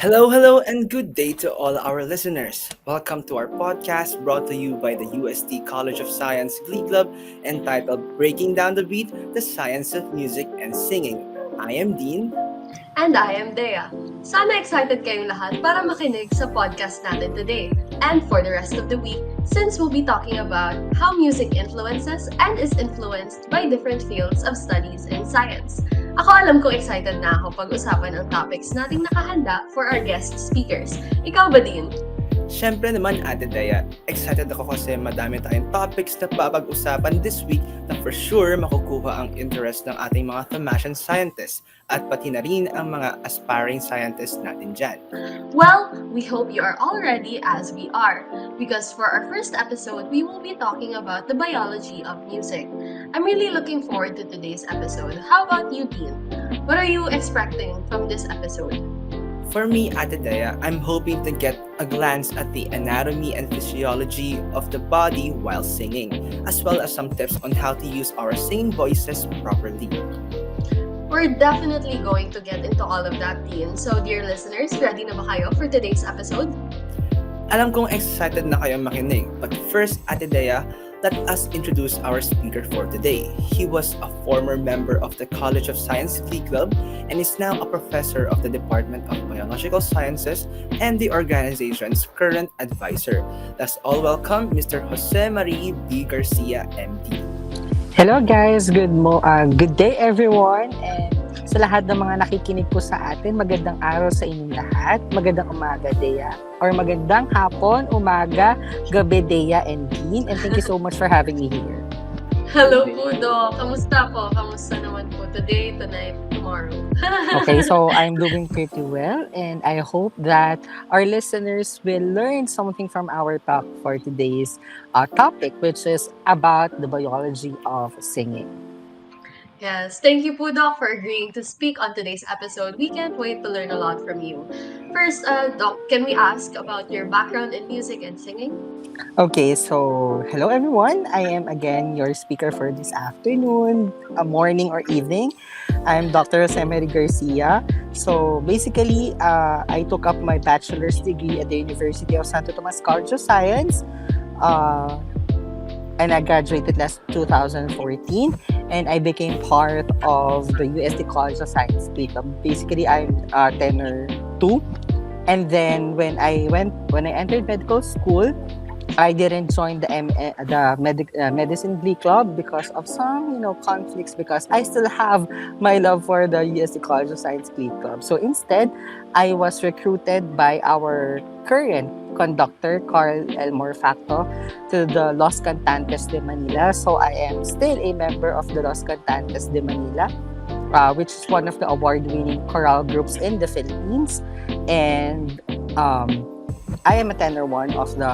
Hello, and good day to all our listeners. Welcome to our podcast brought to you by the UST College of Science Glee Club entitled Breaking Down the Beat, the Science of Music and Singing. I am Dean. And I am Dea. Sana excited kayong lahat para makinig sa podcast natin today and for the rest of the week since we'll be talking about how music influences and is influenced by different fields of studies in science. Ako alam kong excited na ako pag-usapan ang topics nating nakahanda for our guest speakers. Ikaw ba din? Siyempre naman, Ate Dea, excited ako kasi madami tayong topics na papag-usapan this week na for sure makukuha ang interest ng ating mga Thomasian scientists at pati na rin ang mga aspiring scientists natin dyan. Well, we hope you are all ready as we are, because for our first episode, we will be talking about the biology of music. I'm really looking forward to today's episode. How about you, Dean? What are you expecting from this episode? For me, Ate Dea, I'm hoping to get a glance at the anatomy and physiology of the body while singing, as well as some tips on how to use our singing voices properly. We're definitely going to get into all of that, Dean. So, dear listeners, ready na ba kayo for today's episode? Alam kong excited na kayong makinig, but first, Ate Dea, let us introduce our speaker for today. He was a former member of the College of Science Glee Club and is now a professor of the Department of Biological Sciences and the organization's current advisor. Let's all welcome Mr. 𝑗ose B. Garcia, MD. Hello guys, good day everyone, and sa lahat ng mga nakikinig po sa atin, magandang araw sa inyong lahat, magandang umaga Dea, or magandang hapon, umaga, gabi Dea and Dean, and thank you so much for having me here. Hello po, Doc. Kamusta po? Kamusta naman po today, tonight, tomorrow? Okay, so I'm doing pretty well, and I hope that our listeners will learn something from our talk for today's topic, which is about the biology of singing. Yes, thank you po, Doc, for agreeing to speak on today's episode. We can't wait to learn a lot from you. First, Doc, can we ask about your background in music and singing? Okay, so hello everyone. I am again your speaker for this afternoon, morning or evening. I'm Dr. 𝑗ose Garcia. So basically, I took up my bachelor's degree at the University of Santo Tomas College of Science. And I graduated last 2014, and I became part of the UST College of Science Glee Club. Basically, I'm tenor 2, and then when I entered medical school, I didn't join the medicine Glee Club because of some conflicts, because I still have my love for the UST College of Science Glee Club. So instead, I was recruited by our current conductor, Carl Elmore Facto, to the Los Cantantes de Manila. So I am still a member of the Los Cantantes de Manila, which is one of the award-winning choral groups in the Philippines. And I am a tenor 1 of the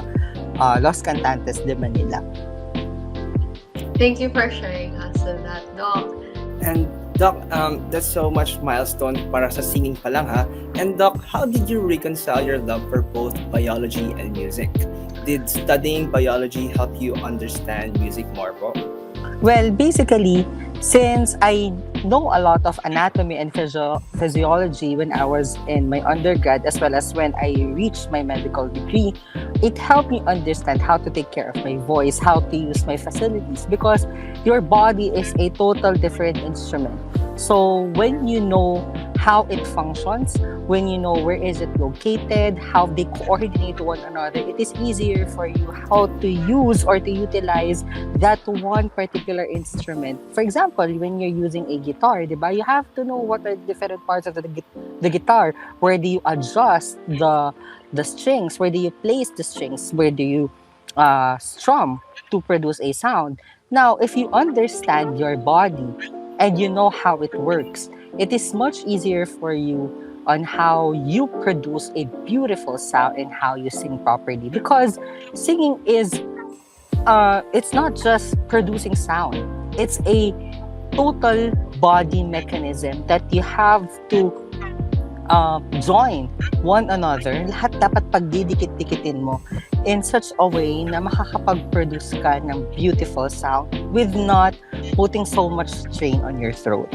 Los Cantantes de Manila. Thank you for sharing us with that, Doc. And Doc, that's so much milestone para sa singing pa lang ha. And Doc, how did you reconcile your love for both biology and music? Did studying biology help you understand music more po? Well, basically, since I know a lot of anatomy and physiology when I was in my undergrad, as well as when I reached my medical degree, it helped me understand how to take care of my voice, how to use my facilities, because your body is a total different instrument. So when you know how it functions, when you know where is it located, how they coordinate to one another, it is easier for you how to use or to utilize that one particular instrument. For example, when you're using a guitar, diba, you have to know what are different parts of the guitar. Where do you adjust the strings? Where do you place the strings? Where do you strum to produce a sound? Now, if you understand your body and you know how it works, it is much easier for you on how you produce a beautiful sound and how you sing properly. Because singing is, it's not just producing sound. It's a total body mechanism that you have to join one another. Lahat dapat pagdidikit-dikitin mo in such a way na makakapag-produce ka ng beautiful sound with not putting so much strain on your throat.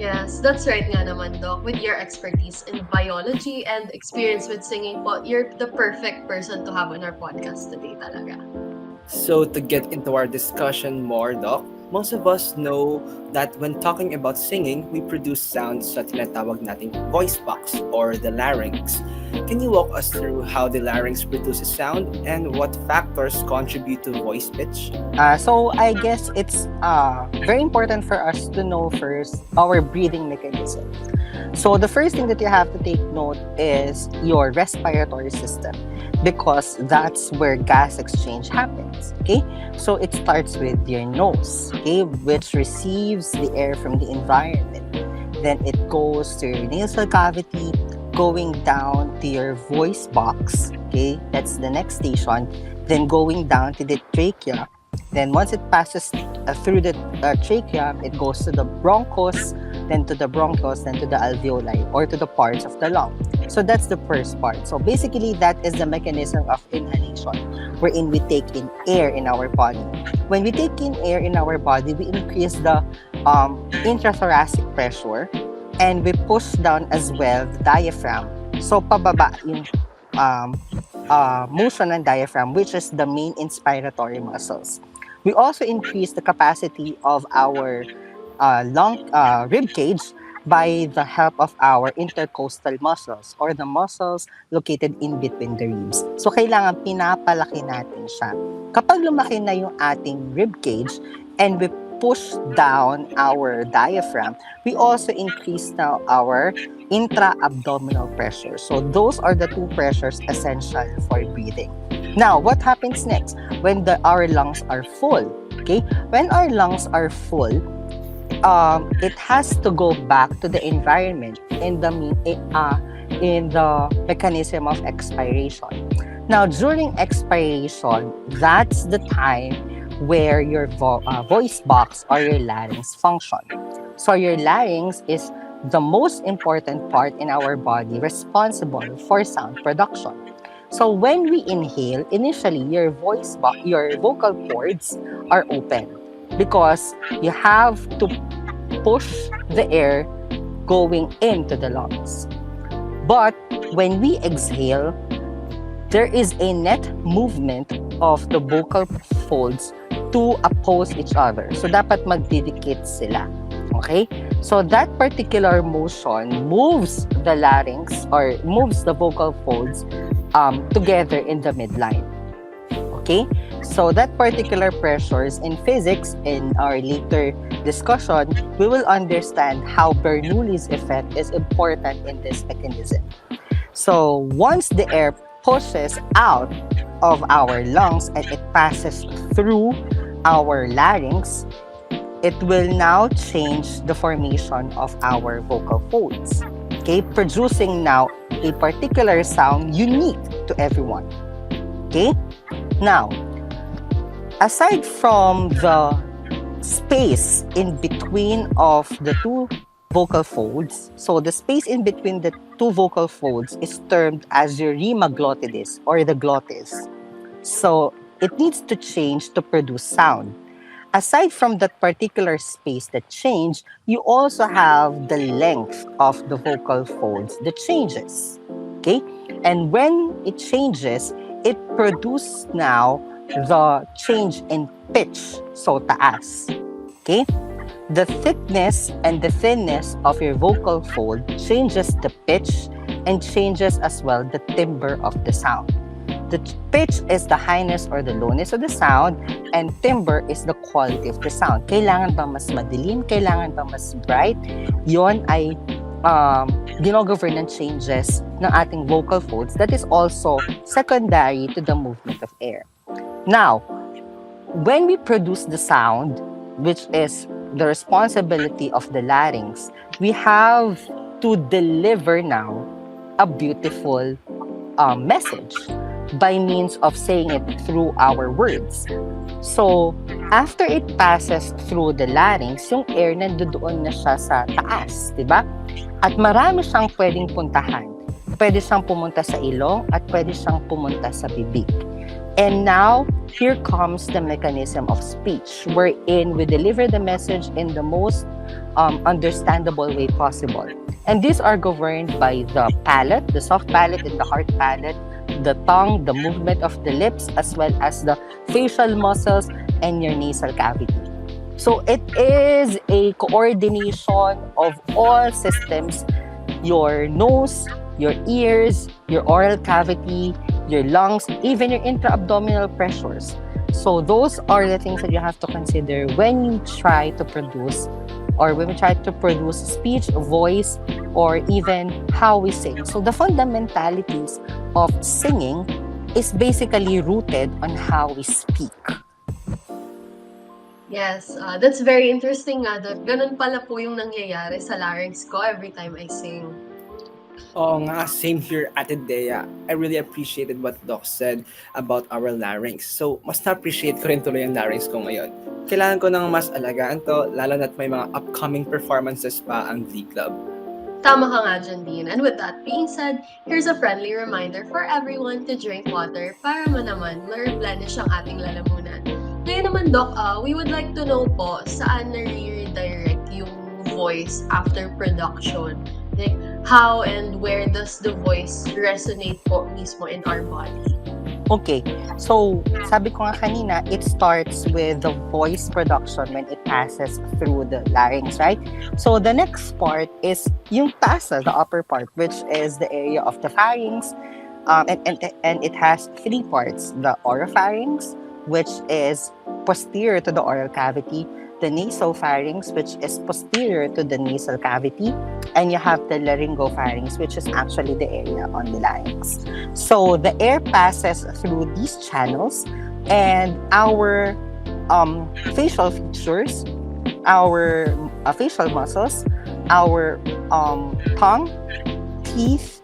Yes, that's right nga naman, Doc. With your expertise in biology and experience with singing po, you're the perfect person to have on our podcast today talaga. So to get into our discussion more, Doc, most of us know that when talking about singing, we produce sounds sa tinatawag nating voice box or the larynx. Can you walk us through how the larynx produces sound and what factors contribute to voice pitch? So I guess it's very important for us to know first our breathing mechanism. So the first thing that you have to take note is your respiratory system because that's where gas exchange happens. Okay, so it starts with your nose, okay, which receives the air from the environment. Then it goes to your nasal cavity, going down to your voice box. Okay, that's the next station. Then going down to the trachea. Then once it passes through the trachea, it goes to the bronchus, then to the bronchus, then to the alveoli or to the parts of the lung. So that's the first part. So basically, that is the mechanism of inhalation, wherein we take in air in our body. When we take in air in our body, we increase the intrathoracic pressure and we push down as well the diaphragm. So pababa yung motion ng diaphragm, which is the main inspiratory muscles. We also increase the capacity of our rib cage by the help of our intercostal muscles or the muscles located in between the ribs. So, kailangan pinapalaki natin siya. Kapag lumaki na yung ating rib cage and we push down our diaphragm, we also increase now our intra-abdominal pressure. So, those are the two pressures essential for breathing. Now, what happens next? When our lungs are full, okay? When our lungs are full, it has to go back to the environment in the mechanism of expiration. Now, during expiration, that's the time where your voice box or your larynx function. So your larynx is the most important part in our body responsible for sound production. So when we inhale, initially your vocal cords are open because you have to push the air going into the lungs. But when we exhale, there is a net movement of the vocal folds to oppose each other. So dapat magdidikit sila. Okay? So that particular motion moves the larynx or moves the vocal folds together in the midline. Okay? So that particular pressures in physics, in our later discussion, we will understand how Bernoulli's effect is important in this mechanism. So once the air pushes out of our lungs and it passes through our larynx, it will now change the formation of our vocal folds, okay, producing now a particular sound unique to everyone. Okay, now aside from the space in between of the two vocal folds, so the space in between the two vocal folds is termed as your rima glottidis or the glottis. So it needs to change to produce sound. Aside from that particular space that changed, you also have the length of the vocal folds that changes. Okay? And when it changes, it produces now the change in pitch, so taas. Okay? The thickness and the thinness of your vocal fold changes the pitch and changes as well the timbre of the sound. The pitch is the highness or the lowness of the sound, and timbre is the quality of the sound. Kailangan ba mas madilim? Kailangan ba mas bright? Yon ay ginogovern ng changes ng ating vocal folds that is also secondary to the movement of air. Now, when we produce the sound, which is the responsibility of the larynx, we have to deliver now a beautiful message by means of saying it through our words. So, after it passes through the larynx, yung air nandoon na siya sa taas, di ba? At marami siyang pwedeng puntahan. Pwede siyang pumunta sa ilong at pwede siyang pumunta sa bibig. And now, here comes the mechanism of speech, wherein we deliver the message in the most understandable way possible. And these are governed by the palate, the soft palate and the hard palate, the tongue, the movement of the lips, as well as the facial muscles and your nasal cavity. So it is a coordination of all systems, your nose, your ears, your oral cavity, your lungs, even your intra-abdominal pressures. So those are the things that you have to consider when you try to produce or when we try to produce speech, voice, or even how we sing. So the fundamentalities of singing is basically rooted on how we speak. Yes, that's very interesting nga doon. Ganun pala po yung nangyayari sa larynx ko every time I sing. Oo nga, same here, Ate Dea. I really appreciated what Doc said about our larynx. So, mas na-appreciate ko rin tuloy ang larynx ko ngayon. Kailangan ko nang mas alagaan to, lalo na't may mga upcoming performances pa ang Glee Club. Tama ka nga dyan, Dean. And with that being said, here's a friendly reminder for everyone to drink water para naman ma-replenish ang ating lalamunan. Ngayon naman, Doc, we would like to know po saan na-redirect yung voice after production. Like, how and where does the voice resonate po mismo in our body? Okay, so sabi ko nga kanina, it starts with the voice production when it passes through the larynx, right? So the next part is yung pasa, the upper part, which is the area of the pharynx, and it has three parts: the oropharynx, which is posterior to the oral cavity, the nasopharynx, which is posterior to the nasal cavity, and you have the laryngopharynx, which is actually the area on the larynx. So the air passes through these channels, and our facial features, our facial muscles, our tongue, teeth,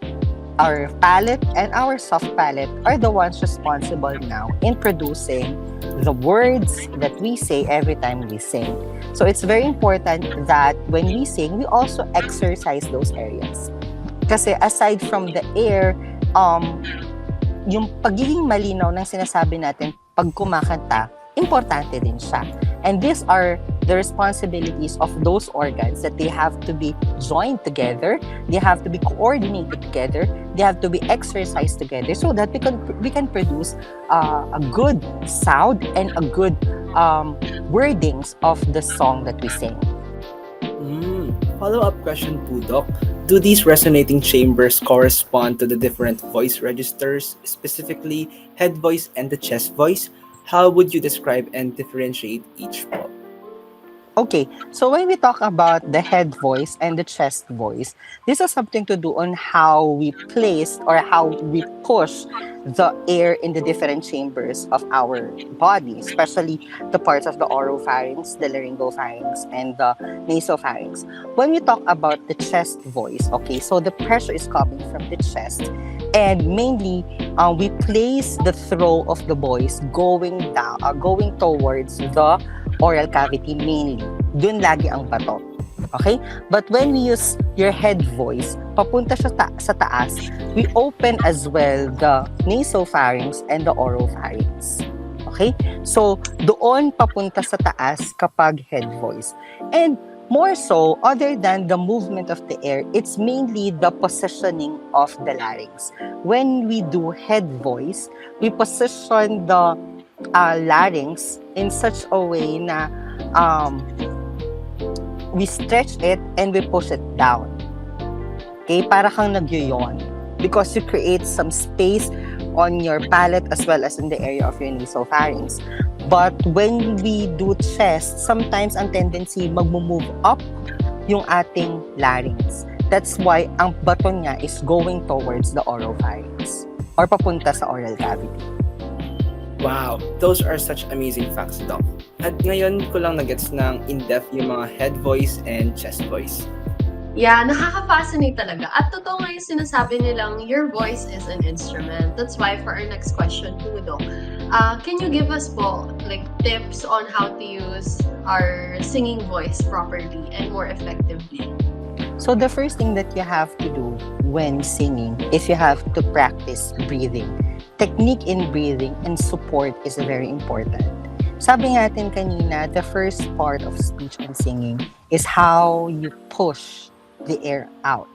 our palate, and our soft palate are the ones responsible now in producing the words that we say every time we sing. So it's very important that when we sing, we also exercise those areas. Kasi aside from the air, yung pagiging malinaw ng sinasabi natin pag kumakanta, importante din siya. And these are the responsibilities of those organs that they have to be joined together, they have to be coordinated together, they have to be exercised together so that we can produce a good sound and a good wordings of the song that we sing. Follow-up question po, Doc. Do these resonating chambers correspond to the different voice registers, specifically head voice and the chest voice? How would you describe and differentiate each po? Okay, so when we talk about the head voice and the chest voice, this has something to do on how we place or how we push the air in the different chambers of our body, especially the parts of the oropharynx, the laryngopharynx, and the nasopharynx. When we talk about the chest voice, okay, so the pressure is coming from the chest, and mainly we place the throat of the voice going down, going towards the oral cavity mainly. Dun lagi ang bato. Okay? But when we use your head voice, papunta siya sa taas, we open as well the nasopharynx and the oropharynx. Okay? So, doon papunta sa taas kapag head voice. And more so, other than the movement of the air, it's mainly the positioning of the larynx. When we do head voice, we position the larynx in such a way na we stretch it and we push it down. Okay? Para kang nagyoyon. Because you create some space on your palate as well as in the area of your nasopharynx. But when we do chest, sometimes ang tendency mag-move up yung ating larynx. That's why ang bato niya is going towards the oropharynx or papunta sa oral cavity. Wow, those are such amazing facts, Doc. At ngayon ko lang nagets ng in-depth yung mga head voice and chest voice. Yeah, nakaka-fascinate talaga. At totoo nga yung sinasabi nilang your voice is an instrument. That's why for our next question po, Doc, can you give us po like tips on how to use our singing voice properly and more effectively? So the first thing that you have to do when singing is you have to practice breathing. Technique in breathing and support is very important. Sabi natin kanina, the first part of speech and singing is how you push the air out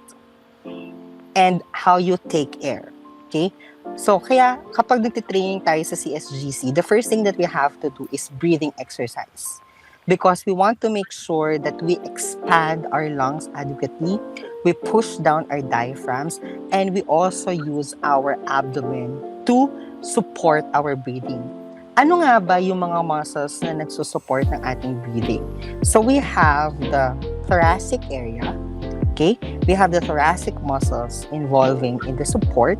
and how you take air. Okay? So, kaya kapag nagtitraining tayo sa CSGC, the first thing that we have to do is breathing exercise. Because we want to make sure that we expand our lungs adequately, we push down our diaphragms, and we also use our abdomen to support our breathing. Ano nga ba yung mga muscles na nagsusupport ng ating breathing? So we have the thoracic area, okay? We have the thoracic muscles involving in the support,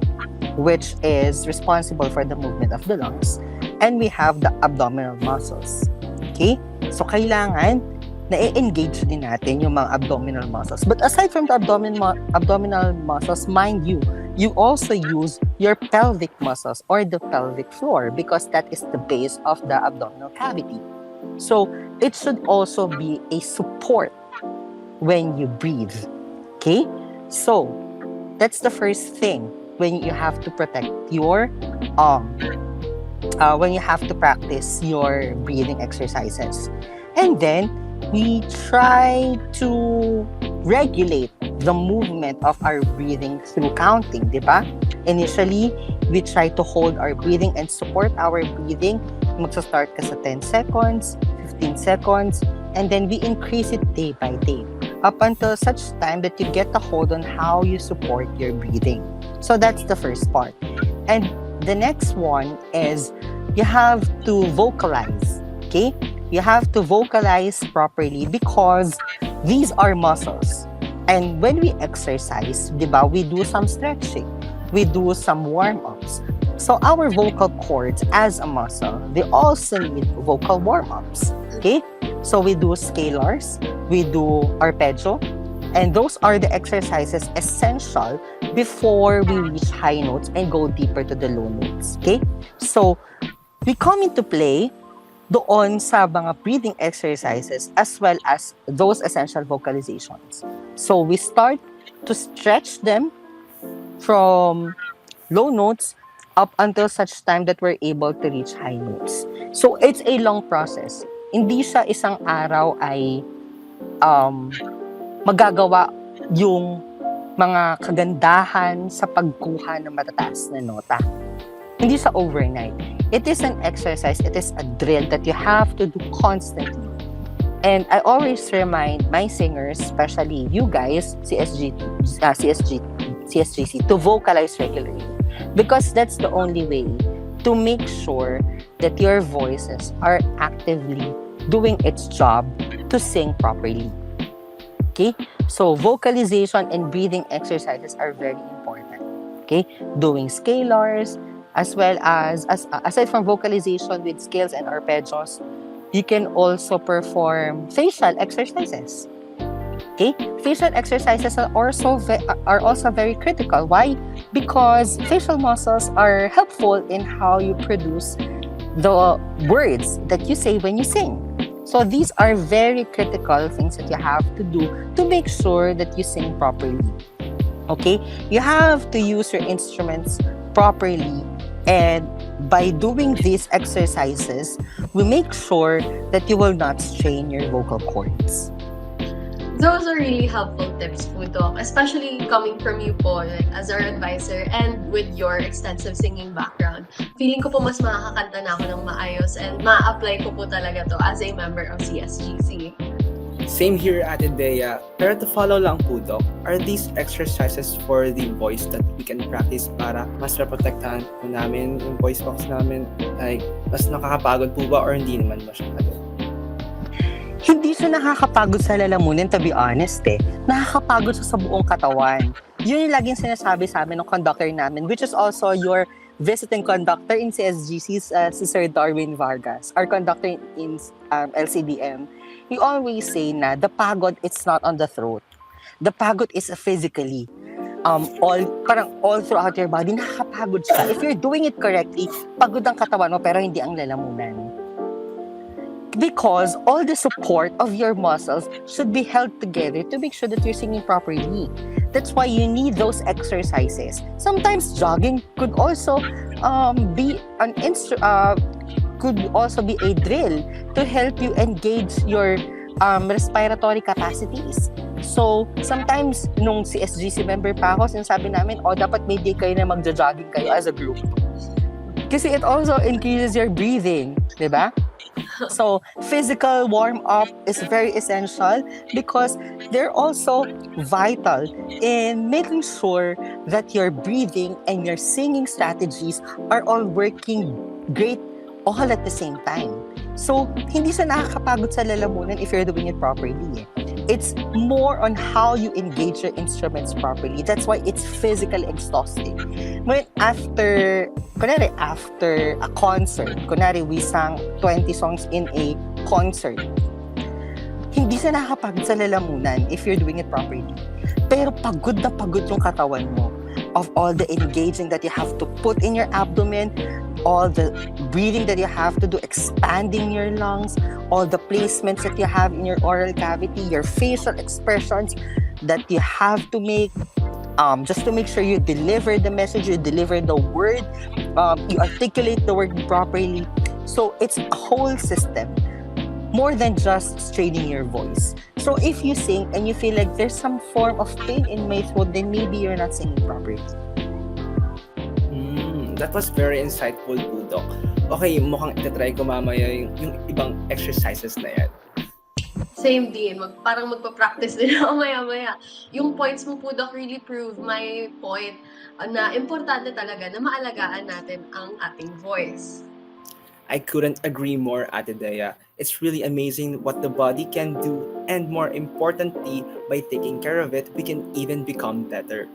which is responsible for the movement of the lungs. And we have the abdominal muscles, okay? So kailangan na-engage din natin yung mga abdominal muscles. But aside from the abdominal muscles, mind you, you also use your pelvic muscles or the pelvic floor because that is the base of the abdominal cavity. So it should also be a support when you breathe. Okay? So that's the first thing when you have to protect your when you have to practice your breathing exercises. And then we try to regulate the movement of our breathing through counting, di ba? Initially, we try to hold our breathing and support our breathing. Magsa-start ka sa 10 seconds, 15 seconds, and then we increase it day by day up until such time that you get a hold on how you support your breathing. So that's the first part. And the next one is you have to vocalize, okay? You have to vocalize properly because these are muscles. And when we exercise, di ba, we do some stretching. We do some warm-ups. So our vocal cords as a muscle, they also need vocal warm-ups. Okay? So we do scalars, we do arpeggio, and those are the exercises essential before we reach high notes and go deeper to the low notes. Okay? So we come into play doon sa mga breathing exercises as well as those essential vocalizations. So we start to stretch them from low notes up until such time that we're able to reach high notes. So it's a long process. Hindi siya isang araw ay magagawa yung mga kagandahan sa pagkuha ng matataas na nota. Hindi siya overnight. It is an exercise, it is a drill that you have to do constantly. And I always remind my singers, especially you guys, CSGC, to vocalize regularly. Because that's the only way to make sure that your voices are actively doing its job to sing properly. Okay? So vocalization and breathing exercises are very important. Okay? Doing scalars, as well as aside from vocalization with scales and arpeggios, you can also perform facial exercises. Okay? Facial exercises are also very critical. Why? Because facial muscles are helpful in how you produce the words that you say when you sing. So these are very critical things that you have to do to make sure that you sing properly. Okay? You have to use your instruments properly. And by doing these exercises, we make sure that you will not strain your vocal cords. Those are really helpful tips po, Doc, especially coming from you po as our advisor and with your extensive singing background. Feeling ko po mas makakanta na ako ng maayos and ma-apply ko po talaga to as a member of CSGC. Same here, Ate Dea. Pero to follow lang po, Doc, are these exercises for the voice that we can practice para mas maprotektahan po namin yung voice box namin? Like, mas nakakapagod po ba or hindi naman masyado? Hindi siya nakakapagod sa lalamunin, to be honest eh. Nakakapagod siya sa buong katawan. Yun yung laging sinasabi sa amin ng conductor namin, which is also your visiting conductor in CSGC, si Sir Darwin Vargas, our conductor in LCDM. He always say na the pagod, it's not on the throat. The pagod is physically. All throughout your body, nakakapagod siya. If you're doing it correctly, pagod ang katawan mo pero hindi ang lalamunan. Because all the support of your muscles should be held together to make sure that you're singing properly. That's why you need those exercises. Sometimes jogging could also be could also be a drill to help you engage your respiratory capacities. So, sometimes, nung CSGC member pa ako, sinasabi namin, dapat may day kayo na magja-jogging kayo as a group. Kasi it also increases your breathing, di ba? So, physical warm-up is very essential because they're also vital in making sure that your breathing and your singing strategies are all working great all at the same time. So, hindi siya nakakapagod sa lalamunan if you're doing it properly. It's more on how you engage your instruments properly. That's why it's physically exhausting. When after a concert, we sang 20 songs in a concert, hindi siya nakakapagod sa lalamunan if you're doing it properly. Pero pagod na pagod yung katawan mo of all the engaging that you have to put in your abdomen, all the breathing that you have to do, expanding your lungs, all the placements that you have in your oral cavity, your facial expressions that you have to make, just to make sure you deliver the message, you deliver the word, you articulate the word properly. So it's a whole system, more than just straining your voice. So if you sing and you feel like there's some form of pain in my throat, then maybe you're not singing properly. That was very insightful po, Doc. Okay, mukhang itatry ko mamaya yung ibang exercises na yan. Same din. Parang magpa-practice din ako maya-maya. Yung points mo po, Doc, really prove my point na importante talaga na maalagaan natin ang ating voice. I couldn't agree more, Ate Dea. It's really amazing what the body can do, and more importantly, by taking care of it, we can even become better.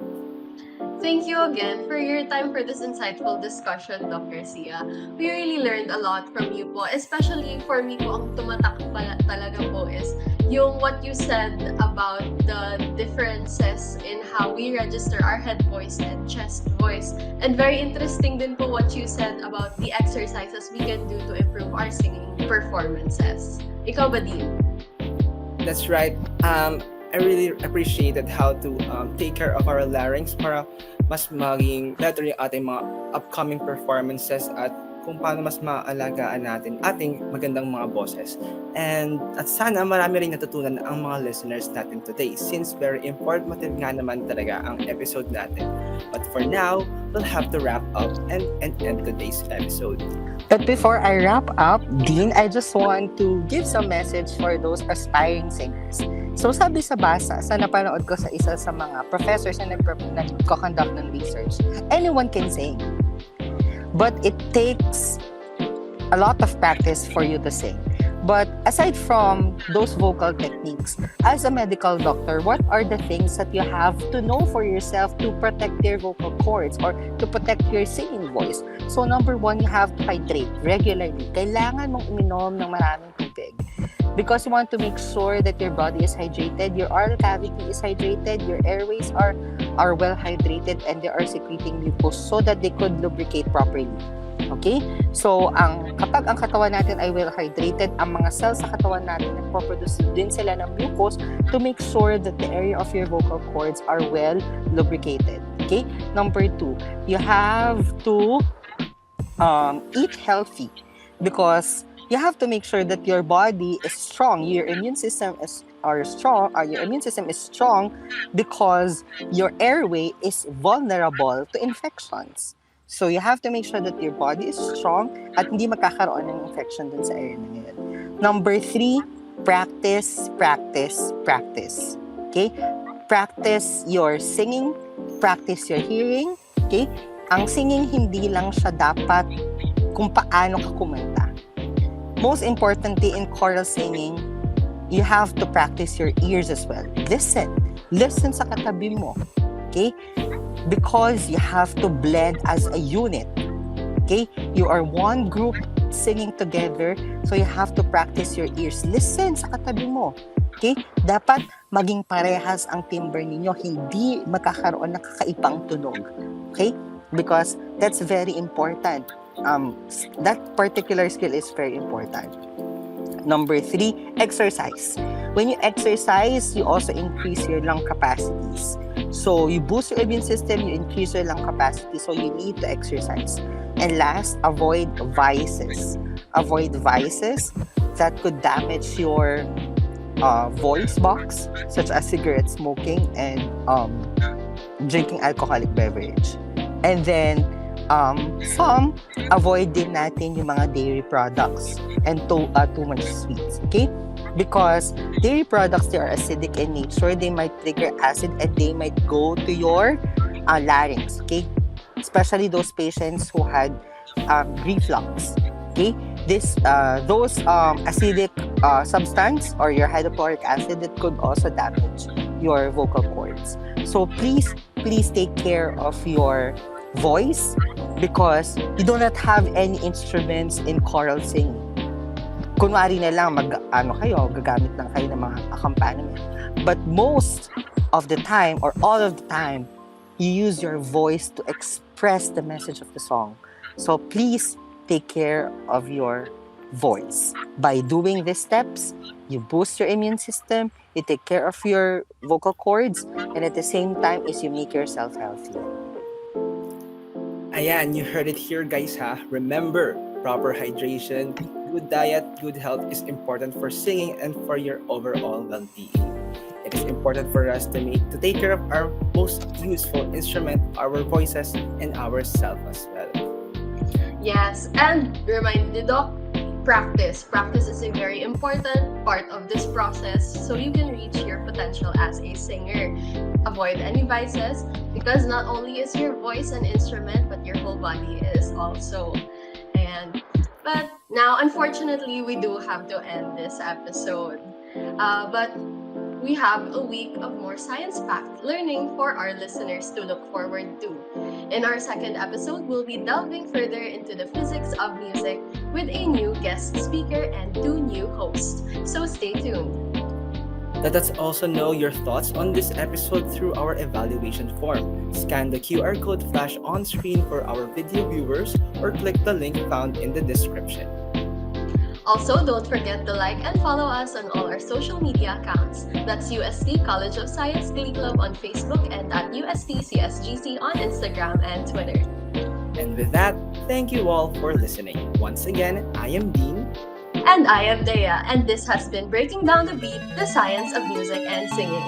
Thank you again for your time for this insightful discussion, Dr. Sia. We really learned a lot from you po, especially for me po, ang tumatak talaga po is yung what you said about the differences in how we register our head voice and chest voice. And very interesting din po what you said about the exercises we can do to improve our singing performances. Ikaw ba din? That's right. I really appreciated how to take care of our larynx para mas maging better yung ating mga upcoming performances at kung paano mas maalagaan natin ating magandang mga boses. And at sana marami rin natutunan ang mga listeners natin today since very informative nga naman talaga ang episode natin. But for now, we'll have to wrap up and end today's episode. But before I wrap up, Dean, I just want to give some message for those aspiring singers. So sabi sa basa, sa napanood ko sa isa sa mga professors na nagko-conduct ng research, anyone can sing. But it takes a lot of practice for you to sing. But aside from those vocal techniques, as a medical doctor, what are the things that you have to know for yourself to protect your vocal cords or to protect your singing voice? So number one, you have to hydrate regularly. Kailangan mong uminom ng maraming tubig. Because you want to make sure that your body is hydrated, your oral cavity is hydrated, your airways are well hydrated, and they are secreting mucus so that they could lubricate properly. Okay? So, kapag ang katawan natin ay well hydrated, ang mga cells sa katawan natin nagpo-produce din sila ng mucus to make sure that the area of your vocal cords are well lubricated. Okay? Number two, you have to eat healthy because you have to make sure that your body is strong. Your immune system is strong because your airway is vulnerable to infections. So you have to make sure that your body is strong at hindi magkakaroon ng infection dun sa area na yun. Number three, practice. Okay? Practice your singing, practice your hearing. Okay? Ang singing, hindi lang siya dapat kung paano ka kumanta. Most importantly, in choral singing, you have to practice your ears as well. Listen sa katabi mo. Okay? Because you have to blend as a unit. Okay? You are one group singing together, so you have to practice your ears. Listen sa katabi mo. Okay? Dapat maging parehas ang timbre ninyo, hindi magkakaroon ng kakaibang tunog. Okay? Because that's very important. That particular skill is very important. Number three, exercise. When you exercise, you also increase your lung capacities. So you boost your immune system, you increase your lung capacity, so you need to exercise. And last, avoid vices. avoid vices that could damage your voice box, such as cigarette smoking and drinking alcoholic beverage. And then, some, avoid din natin yung mga dairy products and too much sweets, okay? Because dairy products, they are acidic in nature. They might trigger acid and they might go to your larynx, okay? Especially those patients who had reflux, okay? Those acidic substance or your hydrochloric acid, that could also damage your vocal cords. So please take care of your voice, because you do not have any instruments in choral singing. Kunwari na lang gagamit lang kayo ng mga accompaniment. But most of the time, or all of the time, you use your voice to express the message of the song. So please take care of your voice. By doing these steps, you boost your immune system, you take care of your vocal cords, and at the same time is you make yourself healthy. Ayan, you heard it here guys ha. Remember, proper hydration, good diet, good health is important for singing and for your overall well-being. It is important for us to take care of our most useful instrument, our voices, and ourselves as well. Yes, and remind the doc, practice. Practice is a very important part of this process so you can reach your potential as a singer. Avoid any vices, because not only is your voice an instrument, but your whole body is also. But now, unfortunately, we do have to end this episode. But we have a week of more science-packed learning for our listeners to look forward to. In our second episode, we'll be delving further into the physics of music with a new guest speaker and 2 new hosts. So stay tuned. Let us also know your thoughts on this episode through our evaluation form. Scan the QR code flash on screen for our video viewers, or click the link found in the description. Also, don't forget to like and follow us on all our social media accounts. That's UST College of Science Glee Club on Facebook and at UST CSGC on Instagram and Twitter. And with that, thank you all for listening. Once again, I am Dean. And I am Dea, and this has been Breaking Down the Beat, the Science of Music and Singing.